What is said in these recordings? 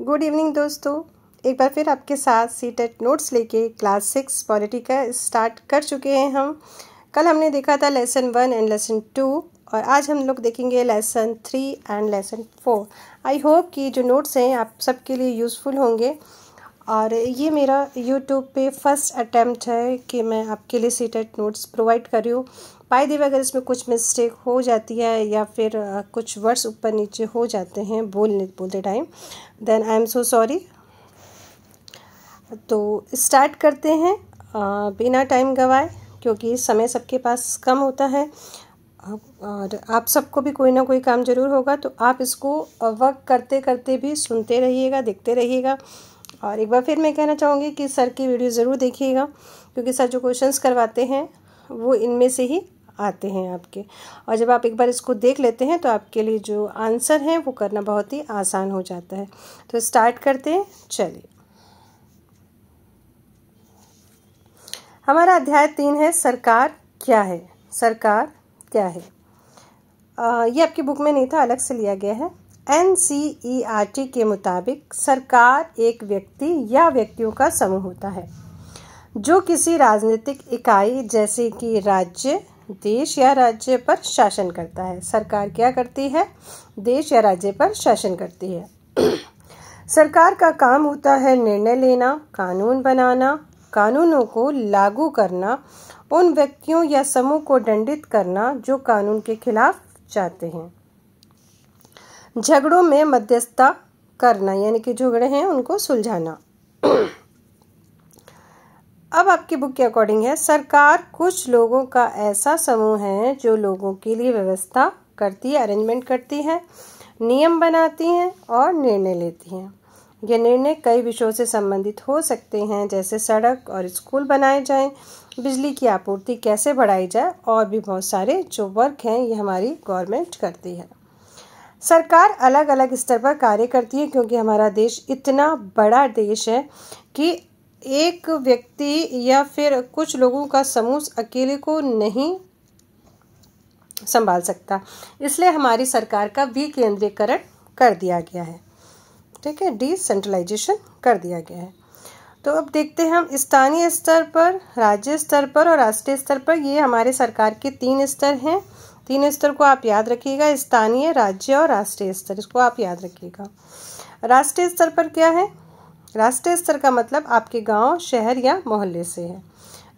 Good evening दोस्तों, एक बार फिर आपके साथ सीटेट नोट्स लेके क्लास 6 पॉलिटी का स्टार्ट कर चुके हैं हम। कल हमने देखा था लेसन 1 एंड लेसन 2 और आज हम लोग देखेंगे lesson 3 and lesson 4। I hope कि जो नोट्स हैं आप सबके लिए यूज़फुल होंगे और ये मेरा यूट्यूब पे फर्स्ट अटैम्प्ट है कि मैं आपके लिए सीटेट नोट्स प्रोवाइड कर रही हूँ। बाय द वे अगर इसमें कुछ मिस्टेक हो जाती है या फिर कुछ वर्ड्स ऊपर नीचे हो जाते हैं बोलते time, then I am so sorry. तो स्टार्ट करते हैं बिना टाइम गवाए, क्योंकि समय सबके पास कम होता है और आप सबको भी कोई ना कोई काम ज़रूर होगा, तो आप इसको वर्क करते करते भी सुनते रहिएगा, देखते रहिएगा। और एक बार फिर मैं कहना चाहूँगी कि सर की वीडियो ज़रूर देखिएगा, क्योंकि सर जो क्वेश्चंस करवाते हैं वो इनमें से ही आते हैं आपके। और जब आप एक बार इसको देख लेते हैं तो आपके लिए जो आंसर हैं वो करना बहुत ही आसान हो जाता है। तो स्टार्ट करते हैं, चलिए। हमारा अध्याय 3 है सरकार क्या है। सरकार क्या है, ये आपकी बुक में नहीं था, अलग से लिया गया है। NCERT के मुताबिक सरकार एक व्यक्ति या व्यक्तियों का समूह होता है जो किसी राजनीतिक इकाई जैसे कि राज्य, देश या राज्य पर शासन करता है। सरकार क्या करती है? देश या राज्य पर शासन करती है। सरकार का काम होता है निर्णय लेना, कानून बनाना, कानूनों को लागू करना, उन व्यक्तियों या समूह को दंडित करना जो कानून के खिलाफ जाते हैं, झगड़ों में मध्यस्थता करना, यानी कि झगड़े हैं उनको सुलझाना। अब आपकी बुक के अकॉर्डिंग है, सरकार कुछ लोगों का ऐसा समूह है जो लोगों के लिए व्यवस्था करती है, अरेंजमेंट करती है, नियम बनाती हैं और निर्णय लेती हैं। ये निर्णय कई विषयों से संबंधित हो सकते हैं, जैसे सड़क और स्कूल बनाए जाएं, बिजली की आपूर्ति कैसे बढ़ाई जाए, और भी बहुत सारे जो वर्क हैं ये हमारी गवर्नमेंट करती है। सरकार अलग अलग स्तर पर कार्य करती है, क्योंकि हमारा देश इतना बड़ा देश है कि एक व्यक्ति या फिर कुछ लोगों का समूह अकेले को नहीं संभाल सकता, इसलिए हमारी सरकार का विकेंद्रीकरण कर दिया गया है। ठीक है, डिसेंट्रलाइजेशन कर दिया गया है। तो अब देखते हैं हम स्थानीय स्तर पर, राज्य स्तर पर और राष्ट्रीय स्तर पर। ये हमारे सरकार के 3 स्तर हैं। 3 स्तर को आप याद रखिएगा, स्थानीय, राज्य और राष्ट्रीय स्तर, इसको आप याद रखिएगा। राष्ट्रीय स्तर पर क्या है? राष्ट्रीय स्तर का मतलब आपके गांव, शहर या मोहल्ले से है।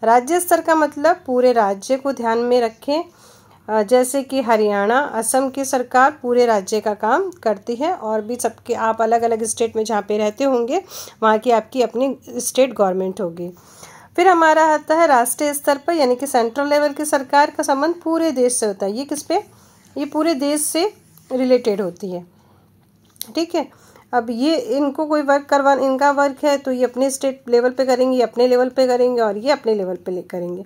राज्य स्तर का मतलब पूरे राज्य को ध्यान में रखें, जैसे कि हरियाणा, असम की सरकार पूरे राज्य का काम करती है, और भी सबके आप अलग अलग स्टेट में जहाँ पे रहते होंगे वहाँ की आपकी अपनी स्टेट गवर्नमेंट होगी। फिर हमारा आता है राष्ट्रीय स्तर पर, यानी कि सेंट्रल लेवल की सरकार का संबंध पूरे देश से होता है। ये किस पे? ये पूरे देश से रिलेटेड होती है। ठीक है, अब ये इनको कोई वर्क करवा, इनका वर्क है तो ये अपने स्टेट लेवल पे करेंगे, ये अपने लेवल पे करेंगे और ये अपने लेवल पे करेंगे।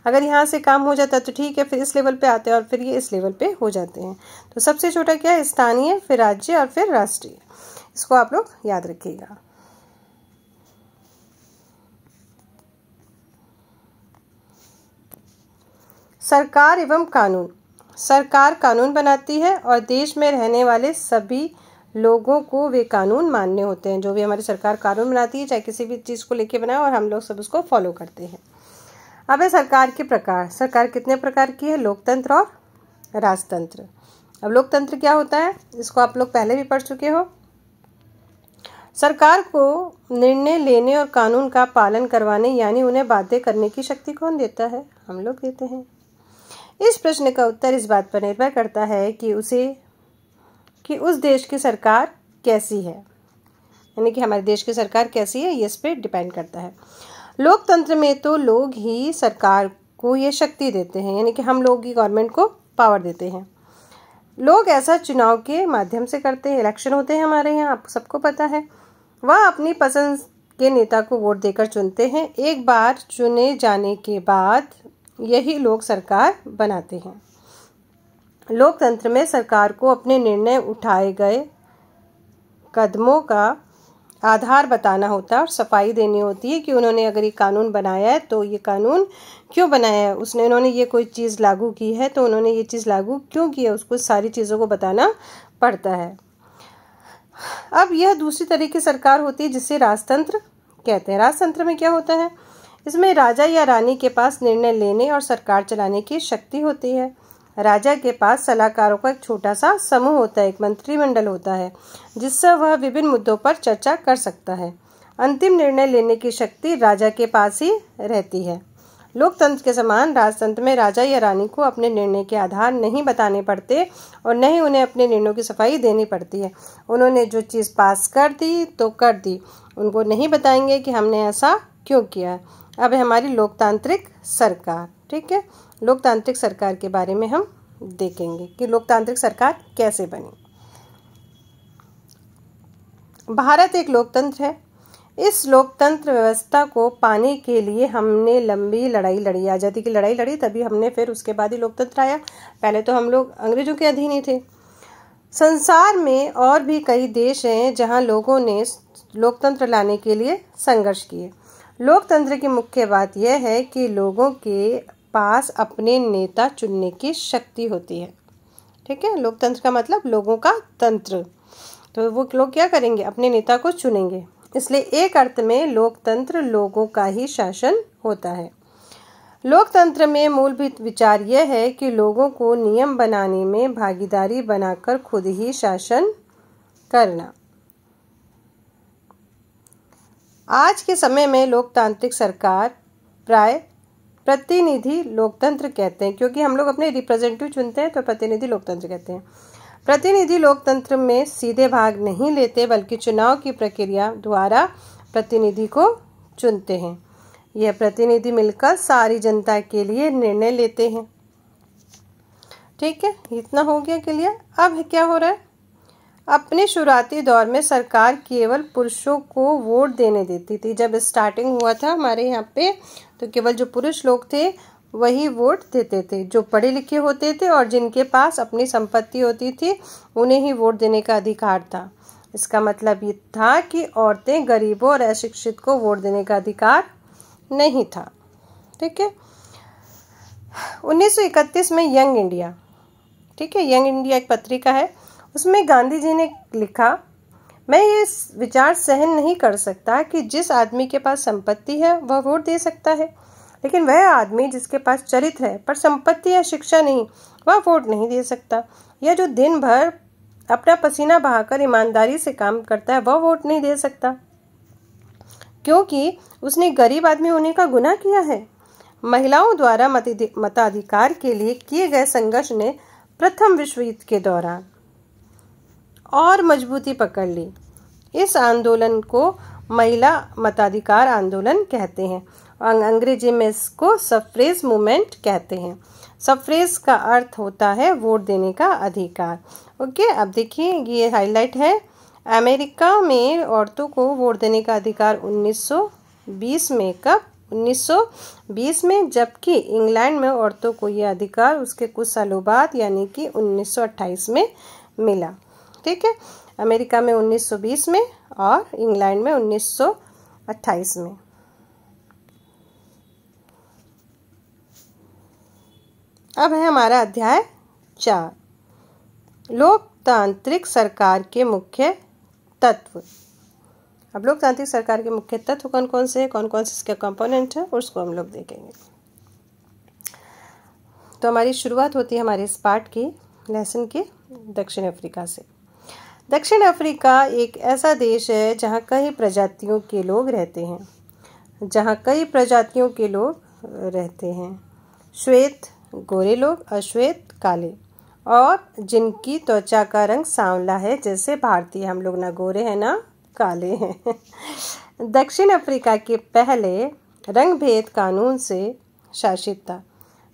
अगर यहाँ से काम हो जाता है तो ठीक है, फिर इस लेवल पे आते हैं और फिर ये इस लेवल पे हो जाते हैं। तो सबसे छोटा क्या है? स्थानीय, फिर राज्य और फिर राष्ट्रीय। इसको आप लोग याद रखिएगा। सरकार एवं कानून। सरकार कानून बनाती है और देश में रहने वाले सभी लोगों को वे कानून मान्य होते हैं। जो भी हमारी सरकार कानून बनाती है, चाहे किसी भी चीज़ को लेके बनाए, और हम लोग सब उसको फॉलो करते हैं। अब है सरकार के प्रकार। सरकार कितने प्रकार की है? लोकतंत्र और राजतंत्र। अब लोकतंत्र क्या होता है, इसको आप लोग पहले भी पढ़ चुके हो। सरकार को निर्णय लेने और कानून का पालन करवाने, यानी उन्हें बाध्य करने की शक्ति कौन देता है? हम लोग देते हैं। इस प्रश्न का उत्तर इस बात पर निर्भर करता है कि उस देश की सरकार कैसी है, यानी कि हमारे देश की सरकार कैसी है, ये इस पे डिपेंड करता है। लोकतंत्र में तो लोग ही सरकार को ये शक्ति देते हैं, यानी कि हम लोग ही गवर्नमेंट को पावर देते हैं। लोग ऐसा चुनाव के माध्यम से करते हैं, इलेक्शन होते हैं हमारे यहाँ, आपको सबको पता है। वह अपनी पसंद के नेता को वोट देकर चुनते हैं। एक बार चुने जाने के बाद यही लोग सरकार बनाते हैं। लोकतंत्र में सरकार को अपने निर्णय उठाए गए कदमों का आधार बताना होता है और सफाई देनी होती है कि उन्होंने अगर ये कानून बनाया है तो ये कानून क्यों बनाया है, उन्होंने ये कोई चीज़ लागू की है तो उन्होंने ये चीज़ लागू क्यों की है, उसको सारी चीज़ों को बताना पड़ता है। अब यह दूसरी तरह की सरकार होती है जिसे राजतंत्र कहते हैं। राजतंत्र में क्या होता है, इसमें राजा या रानी के पास निर्णय लेने और सरकार चलाने की शक्ति होती है। राजा के पास सलाहकारों का एक छोटा सा समूह होता है, एक मंत्रिमंडल होता है, जिससे वह विभिन्न मुद्दों पर चर्चा कर सकता है। अंतिम निर्णय लेने की शक्ति राजा के पास ही रहती है। लोकतंत्र के समान राजतंत्र में राजा या रानी को अपने निर्णय के आधार नहीं बताने पड़ते और न ही उन्हें अपने निर्णयों की सफाई देनी पड़ती है। उन्होंने जो चीज़ पास कर दी तो कर दी, उनको नहीं बताएंगे कि हमने ऐसा क्यों किया। अब है हमारी लोकतांत्रिक सरकार। ठीक है, लोकतांत्रिक सरकार के बारे में हम देखेंगे कि लोकतांत्रिक सरकार कैसे बनी। भारत एक लोकतंत्र है। इस लोकतंत्र व्यवस्था को पाने के लिए हमने लंबी लड़ाई लड़ी, आज़ादी की लड़ाई लड़ी, तभी हमने फिर उसके बाद ही लोकतंत्र आया। पहले तो हम लोग अंग्रेजों के अधीन ही थे। संसार में और भी कई देश हैं जहां लोगों ने लोकतंत्र लाने के लिए संघर्ष किए। लोकतंत्र की मुख्य बात यह है कि लोगों के पास अपने नेता चुनने की शक्ति होती है। ठीक है, लोकतंत्र का मतलब लोगों का तंत्र, तो वो लोग क्या करेंगे, अपने नेता को चुनेंगे। इसलिए एक अर्थ में लोकतंत्र लोगों का ही शासन होता है। लोकतंत्र में मूलभूत विचार यह है कि लोगों को नियम बनाने में भागीदारी बनाकर खुद ही शासन करना। आज के समय में लोकतांत्रिक सरकार प्राय प्रतिनिधि लोकतंत्र कहते हैं, क्योंकि हम लोग अपने रिप्रेजेंटेटिव चुनते हैं तो प्रतिनिधि लोकतंत्र कहते हैं। प्रतिनिधि लोकतंत्र में सीधे भाग नहीं लेते बल्कि चुनाव की प्रक्रिया द्वारा प्रतिनिधि को चुनते हैं। यह प्रतिनिधि मिलकर सारी जनता के लिए निर्णय लेते हैं। ठीक है, इतना हो गया क्लियर। अब क्या हो रहा है, अपने शुरुआती दौर में सरकार केवल पुरुषों को वोट देने देती थी। जब स्टार्टिंग हुआ था हमारे यहाँ पे तो केवल जो पुरुष लोग थे वही वोट देते थे। जो पढ़े लिखे होते थे और जिनके पास अपनी संपत्ति होती थी उन्हें ही वोट देने का अधिकार था। इसका मतलब ये था कि औरतें, गरीबों और अशिक्षित को वोट देने का अधिकार नहीं था। ठीक है, 1931 में यंग इंडिया, ठीक है, यंग इंडिया एक पत्रिका है, उसमें गांधी जी ने लिखा, मैं ये विचार सहन नहीं कर सकता कि जिस आदमी के पास संपत्ति है वह वोट दे सकता है, लेकिन वह आदमी जिसके पास चरित्र है पर संपत्ति या शिक्षा नहीं, वह वोट नहीं दे सकता। या जो दिन भर अपना पसीना बहाकर ईमानदारी से काम करता है वह वोट नहीं दे सकता, क्योंकि उसने गरीब आदमी होने का गुनाह किया है। महिलाओं द्वारा मताधिकार के लिए किए गए संघर्ष ने प्रथम विश्व युद्ध के दौरान और मजबूती पकड़ ली। इस आंदोलन को महिला मताधिकार आंदोलन कहते हैं। अंग्रेजी में इसको सफ्रेज मूवमेंट कहते हैं। सफ्रेज का अर्थ होता है वोट देने का अधिकार। ओके, अब देखिए ये हाईलाइट है। अमेरिका में औरतों को वोट देने का अधिकार 1920 में, कब, 1920 में, जबकि इंग्लैंड में औरतों को यह अधिकार उसके कुछ सालों बाद यानी कि 1928 में मिला। ठीक है, अमेरिका में 1920 में और इंग्लैंड में 1928 में। अब है हमारा अध्याय 4, लोकतांत्रिक सरकार के मुख्य तत्व। अब लोकतांत्रिक सरकार के मुख्य तत्व कौन कौन से हैं, कौन कौन से इसके कंपोनेंट हैं, उसको हम लोग देखेंगे। तो हमारी शुरुआत होती है हमारे इस पार्ट की, लेसन के, दक्षिण अफ्रीका से। दक्षिण अफ्रीका एक ऐसा देश है जहाँ कई प्रजातियों के लोग रहते हैं, श्वेत गोरे लोग, अश्वेत काले, और जिनकी त्वचा का रंग सांवला है, जैसे भारतीय हम लोग ना गोरे हैं ना काले हैं। दक्षिण अफ्रीका के पहले रंग भेद कानून से शासित था।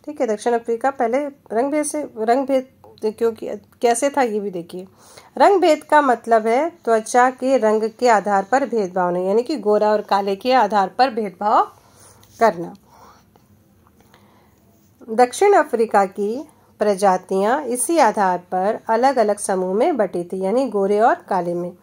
ठीक है, दक्षिण अफ्रीका पहले रंग भेद क्योंकि कैसे था ये भी देखिए। रंग भेद का मतलब है त्वचा के रंग के आधार पर भेदभाव नहीं, यानी कि गोरा और काले के आधार पर भेदभाव करना। दक्षिण अफ्रीका की प्रजातियां इसी आधार पर अलग अलग समूह में बटी थी, यानी गोरे और काले में।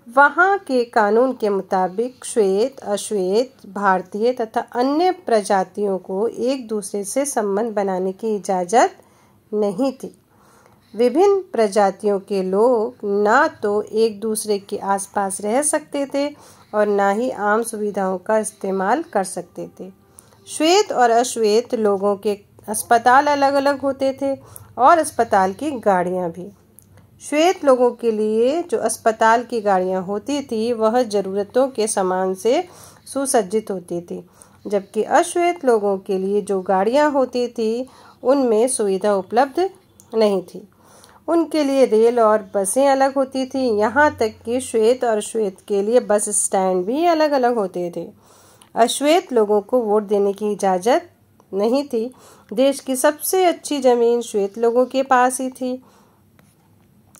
वहाँ के कानून के मुताबिक श्वेत, अश्वेत, भारतीय तथा अन्य प्रजातियों को एक दूसरे से संबंध बनाने की इजाज़त नहीं थी। विभिन्न प्रजातियों के लोग ना तो एक दूसरे के आसपास रह सकते थे और ना ही आम सुविधाओं का इस्तेमाल कर सकते थे। श्वेत और अश्वेत लोगों के अस्पताल अलग अलग होते थे और अस्पताल की गाड़ियाँ भी। श्वेत लोगों के लिए जो अस्पताल की गाड़ियाँ होती थी वह ज़रूरतों के सामान से सुसज्जित होती थी, जबकि अश्वेत लोगों के लिए जो गाड़ियाँ होती थी उनमें सुविधा उपलब्ध नहीं थी। उनके लिए रेल और बसें अलग होती थी, यहाँ तक कि श्वेत और अश्वेत के लिए बस स्टैंड भी अलग अलग होते थे। अश्वेत लोगों को वोट देने की इजाज़त नहीं थी। देश की सबसे अच्छी ज़मीन श्वेत लोगों के पास ही थी।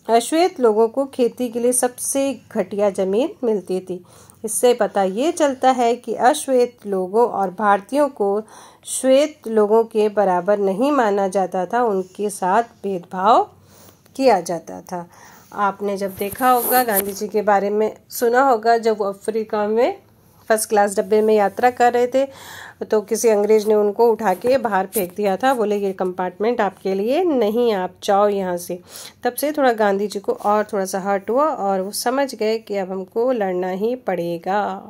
अश्वेत लोगों को खेती के लिए सबसे घटिया ज़मीन मिलती थी। इससे पता ये चलता है कि अश्वेत लोगों और भारतीयों को श्वेत लोगों के बराबर नहीं माना जाता था, उनके साथ भेदभाव किया जाता था। आपने जब देखा होगा, गांधी जी के बारे में सुना होगा, जब वो अफ्रीका में फर्स्ट क्लास डब्बे में यात्रा कर रहे थे तो किसी अंग्रेज ने उनको उठा के बाहर फेंक दिया था, बोले ये कंपार्टमेंट आपके लिए नहीं, आप जाओ यहाँ से। तब से थोड़ा गांधी जी को और थोड़ा सा हर्ट हुआ और वो समझ गए कि अब हमको लड़ना ही पड़ेगा।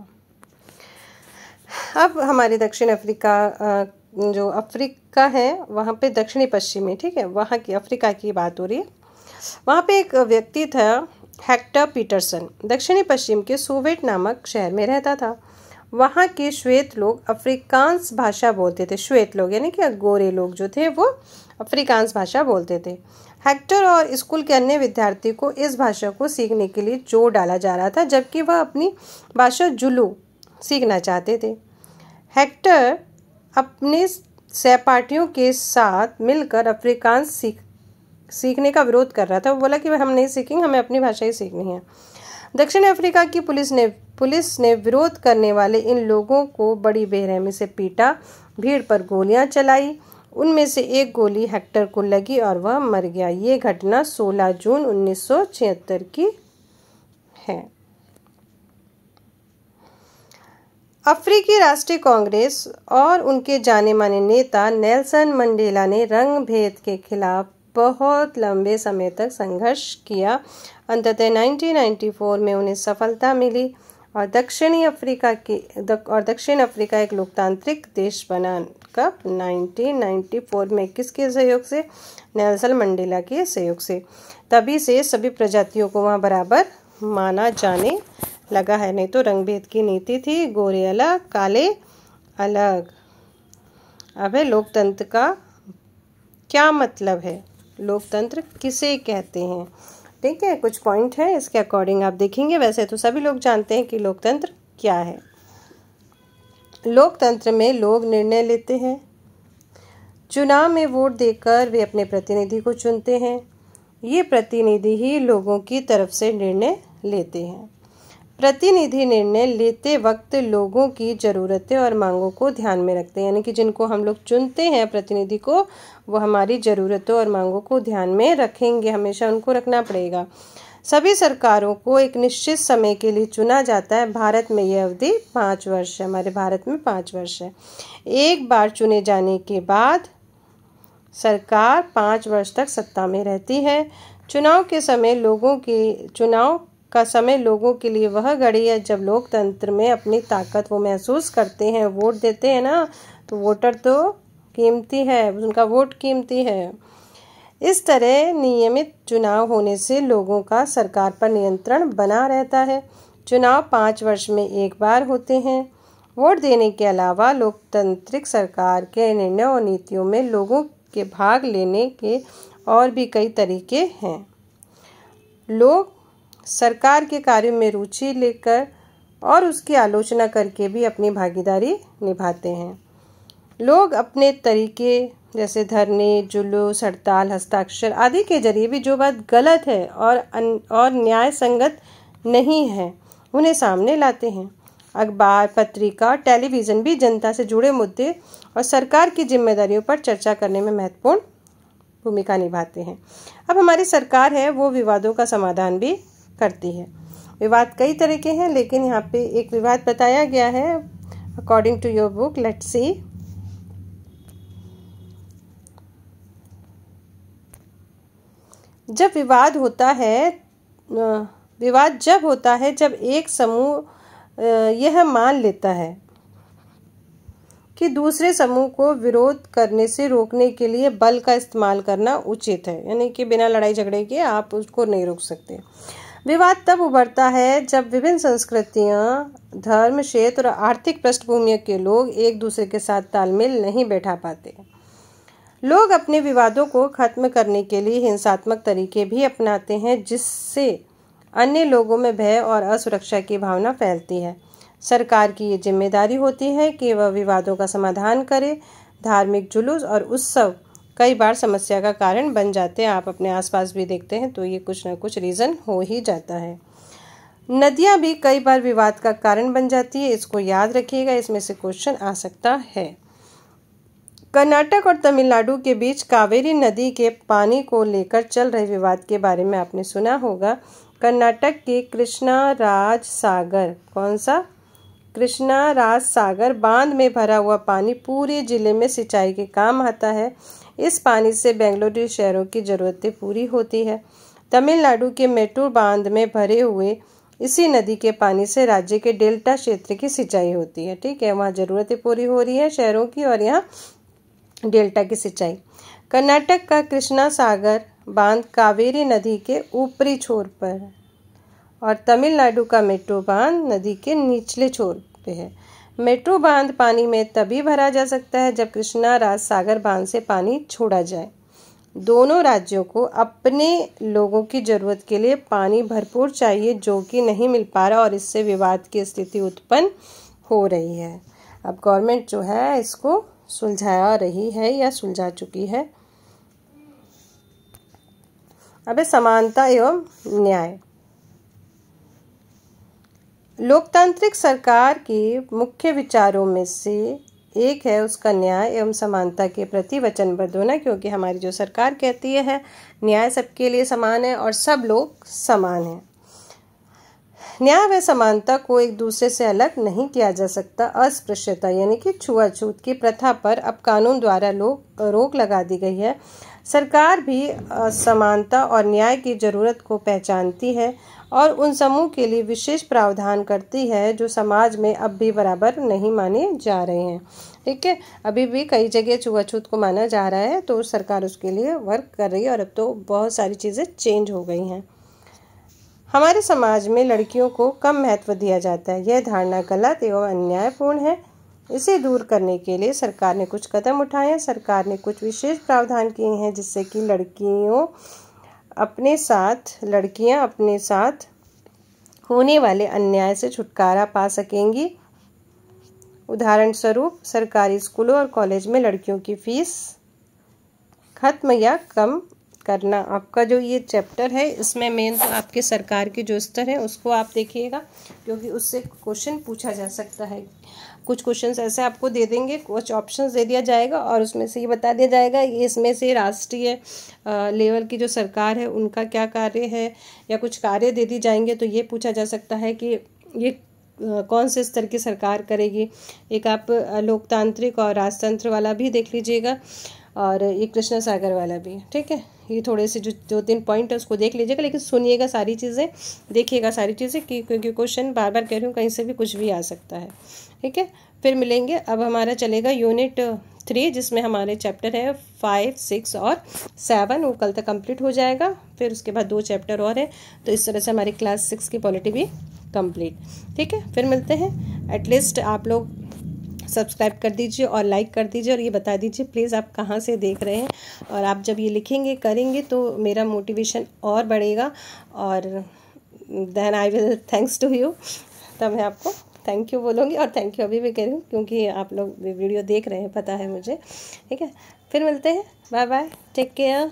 अब हमारे दक्षिण अफ्रीका, जो अफ्रीका है वहाँ पे दक्षिणी पश्चिमी, ठीक है, वहाँ की अफ्रीका की बात हो रही है। वहाँ पे एक व्यक्ति था हेक्टर पीटरसन, दक्षिणी पश्चिम के सोवेट नामक शहर में रहता था। वहाँ के श्वेत लोग अफ्रीकांस भाषा बोलते थे। श्वेत लोग यानी कि गोरे लोग जो थे वो अफ्रीकांस भाषा बोलते थे। हेक्टर और स्कूल के अन्य विद्यार्थी को इस भाषा को सीखने के लिए जोर डाला जा रहा था, जबकि वह अपनी भाषा जुलू सीखना चाहते थे। हेक्टर अपने सहपाठियों के साथ मिलकर अफ्रीकांस सीखने का विरोध कर रहा था। वो बोला कि हम नहीं सीखेंगे, हमें अपनी भाषा ही सीखनी है। दक्षिण अफ्रीका की पुलिस ने विरोध करने वाले इन लोगों को बड़ी बेरहमी से पीटा, भीड़ पर गोलियां चलाई। उनमें से एक गोली हेक्टर को लगी और वह मर गया। ये घटना 16 जून 1976 की है। अफ्रीकी राष्ट्रीय कांग्रेस और उनके जाने माने नेता नेल्सन मंडेला ने रंग भेद के खिलाफ बहुत लंबे समय तक संघर्ष किया। अंततः 1994 में उन्हें सफलता मिली और दक्षिण अफ्रीका एक लोकतांत्रिक देश बना। कब? 1994 में। किसके सहयोग से? नेल्सन मंडेला के सहयोग से। तभी से सभी प्रजातियों को वहाँ बराबर माना जाने लगा है। नहीं तो रंग भेद की नीति थी, गोरे अलग काले अलग। अब है लोकतंत्र का क्या मतलब है, लोकतंत्र किसे कहते हैं। ठीक है, कुछ पॉइंट है, इसके अकॉर्डिंग आप देखेंगे। वैसे तो सभी लोग जानते हैं कि लोकतंत्र क्या है। लोकतंत्र में लोग निर्णय लेते हैं। चुनाव में वोट देकर वे अपने प्रतिनिधि को चुनते हैं। ये प्रतिनिधि ही लोगों की तरफ से निर्णय लेते हैं। प्रतिनिधि निर्णय लेते वक्त लोगों की ज़रूरतें और मांगों को ध्यान में रखते हैं, यानी कि जिनको हम लोग चुनते हैं प्रतिनिधि को, वो हमारी ज़रूरतों और मांगों को ध्यान में रखेंगे, हमेशा उनको रखना पड़ेगा। सभी सरकारों को एक निश्चित समय के लिए चुना जाता है। भारत में यह अवधि 5 वर्ष है। हमारे भारत में 5 वर्ष है। एक बार चुने जाने के बाद सरकार 5 वर्ष तक सत्ता में रहती है। चुनाव का समय लोगों के लिए वह घड़ी है जब लोकतंत्र में अपनी ताकत वो महसूस करते हैं। वोट देते हैं ना, तो वोटर तो कीमती है, उनका वोट कीमती है। इस तरह नियमित चुनाव होने से लोगों का सरकार पर नियंत्रण बना रहता है। चुनाव 5 वर्ष में एक बार होते हैं। वोट देने के अलावा लोकतांत्रिक सरकार के निर्णय और नीतियों में लोगों के भाग लेने के और भी कई तरीके हैं। लोग सरकार के कार्यों में रुचि लेकर और उसकी आलोचना करके भी अपनी भागीदारी निभाते हैं। लोग अपने तरीके जैसे धरने, जुलूस, हड़ताल, हस्ताक्षर आदि के जरिए भी जो बात गलत है और न्याय संगत नहीं है उन्हें सामने लाते हैं। अखबार, पत्रिका, टेलीविज़न भी जनता से जुड़े मुद्दे और सरकार की जिम्मेदारियों पर चर्चा करने में महत्वपूर्ण भूमिका निभाते हैं। अब हमारी सरकार है वो विवादों का समाधान भी करती है। विवाद कई तरह के हैं, लेकिन यहाँ पे एक विवाद बताया गया है according to your book. Let's see. जब विवाद जब होता है जब एक समूह यह मान लेता है कि दूसरे समूह को विरोध करने से रोकने के लिए बल का इस्तेमाल करना उचित है, यानी कि बिना लड़ाई झगड़े के आप उसको नहीं रोक सकते। विवाद तब उभरता है जब विभिन्न संस्कृतियां, धर्म, क्षेत्र और आर्थिक पृष्ठभूमि के लोग एक दूसरे के साथ तालमेल नहीं बैठा पाते। लोग अपने विवादों को खत्म करने के लिए हिंसात्मक तरीके भी अपनाते हैं, जिससे अन्य लोगों में भय और असुरक्षा की भावना फैलती है। सरकार की ये जिम्मेदारी होती है कि वह विवादों का समाधान करे। धार्मिक जुलूस और उत्सव कई बार समस्या का कारण बन जाते हैं। आप अपने आसपास भी देखते हैं तो ये कुछ ना कुछ रीज़न हो ही जाता है। नदियाँ भी कई बार विवाद का कारण बन जाती है, इसको याद रखिएगा, इसमें से क्वेश्चन आ सकता है। कर्नाटक और तमिलनाडु के बीच कावेरी नदी के पानी को लेकर चल रहे विवाद के बारे में आपने सुना होगा। कर्नाटक के कृष्णा राज सागर, कौन सा? कृष्णा राज सागर बांध में भरा हुआ पानी पूरे जिले में सिंचाई के काम आता है। इस पानी से बेंगलुरु शहरों की ज़रूरतें पूरी होती है। तमिलनाडु के मेट्टूर बांध में भरे हुए इसी नदी के पानी से राज्य के डेल्टा क्षेत्र की सिंचाई होती है। ठीक है, वहाँ ज़रूरतें पूरी हो रही है शहरों की और यहाँ डेल्टा की सिंचाई। कर्नाटक का कृष्णा सागर बांध कावेरी नदी के ऊपरी छोर पर और तमिलनाडु का मेट्रो बांध नदी के निचले छोर पे है। मेट्रो बांध पानी में तभी भरा जा सकता है जब कृष्णा राज सागर बांध से पानी छोड़ा जाए। दोनों राज्यों को अपने लोगों की ज़रूरत के लिए पानी भरपूर चाहिए, जो कि नहीं मिल पा रहा और इससे विवाद की स्थिति उत्पन्न हो रही है। अब गवर्नमेंट जो है इसको सुलझा रही है या सुलझा चुकी है। अब समानता एवं न्याय। लोकतांत्रिक सरकार के मुख्य विचारों में से एक है उसका न्याय एवं समानता के प्रति वचनबद्ध होना, क्योंकि हमारी जो सरकार कहती है न्याय सबके लिए समान है और सब लोग समान हैं। न्याय व समानता को एक दूसरे से अलग नहीं किया जा सकता। अस्पृश्यता यानी कि छुआछूत की प्रथा पर अब कानून द्वारा रोक लगा दी गई है। सरकार भी समानता और न्याय की जरूरत को पहचानती है और उन समूह के लिए विशेष प्रावधान करती है जो समाज में अब भी बराबर नहीं माने जा रहे हैं। ठीक है, अभी भी कई जगह छुआछूत को माना जा रहा है, तो सरकार उसके लिए वर्क कर रही है और अब तो बहुत सारी चीज़ें चेंज हो गई हैं। हमारे समाज में लड़कियों को कम महत्व दिया जाता है, यह धारणा गलत एवं अन्यायपूर्ण है। इसे दूर करने के लिए सरकार ने कुछ कदम उठाए हैं। सरकार ने कुछ विशेष प्रावधान किए हैं जिससे कि लड़कियां अपने साथ होने वाले अन्याय से छुटकारा पा सकेंगी। उदाहरण स्वरूप सरकारी स्कूलों और कॉलेज में लड़कियों की फीस खत्म या कम करना। आपका जो ये चैप्टर है इसमें मेन तो आपके सरकार की जो स्तर है उसको आप देखिएगा, क्योंकि उससे क्वेश्चन पूछा जा सकता है। कुछ क्वेश्चंस ऐसे आपको दे देंगे, कुछ ऑप्शंस दे दिया जाएगा और उसमें से ये बता दिया जाएगा ये इसमें से राष्ट्रीय लेवल की जो सरकार है उनका क्या कार्य है, या कुछ कार्य दे दी जाएंगे तो ये पूछा जा सकता है कि ये कौन से स्तर की सरकार करेगी। एक आप लोकतांत्रिक और राजतंत्र वाला भी देख लीजिएगा और ये कृष्णा सागर वाला भी। ठीक है, ये थोड़े से जो 2-3 पॉइंट है उसको देख लीजिएगा, लेकिन सुनिएगा सारी चीज़ें, देखिएगा सारी चीज़ें क्योंकि क्वेश्चन बार बार कह रही हूँ कहीं से भी कुछ भी आ सकता है। ठीक है, फिर मिलेंगे। अब हमारा चलेगा यूनिट 3 जिसमें हमारे चैप्टर है 5, 6 और 7, वो कल तक कंप्लीट हो जाएगा। फिर उसके बाद 2 चैप्टर और है, तो इस तरह से हमारी क्लास 6 की पॉलिटी भी कंप्लीट। ठीक है, फिर मिलते हैं। एटलीस्ट आप लोग सब्सक्राइब कर दीजिए और लाइक कर दीजिए और ये बता दीजिए प्लीज़ आप कहाँ से देख रहे हैं, और आप जब ये लिखेंगे करेंगे तो मेरा मोटिवेशन और बढ़ेगा और then I will thanks to you. तब मैं आपको थैंक यू बोलूँगी और थैंक यू अभी भी कह रही हूँ क्योंकि आप लोग वीडियो देख रहे हैं, पता है मुझे। ठीक है, फिर मिलते हैं। Bye bye, take care.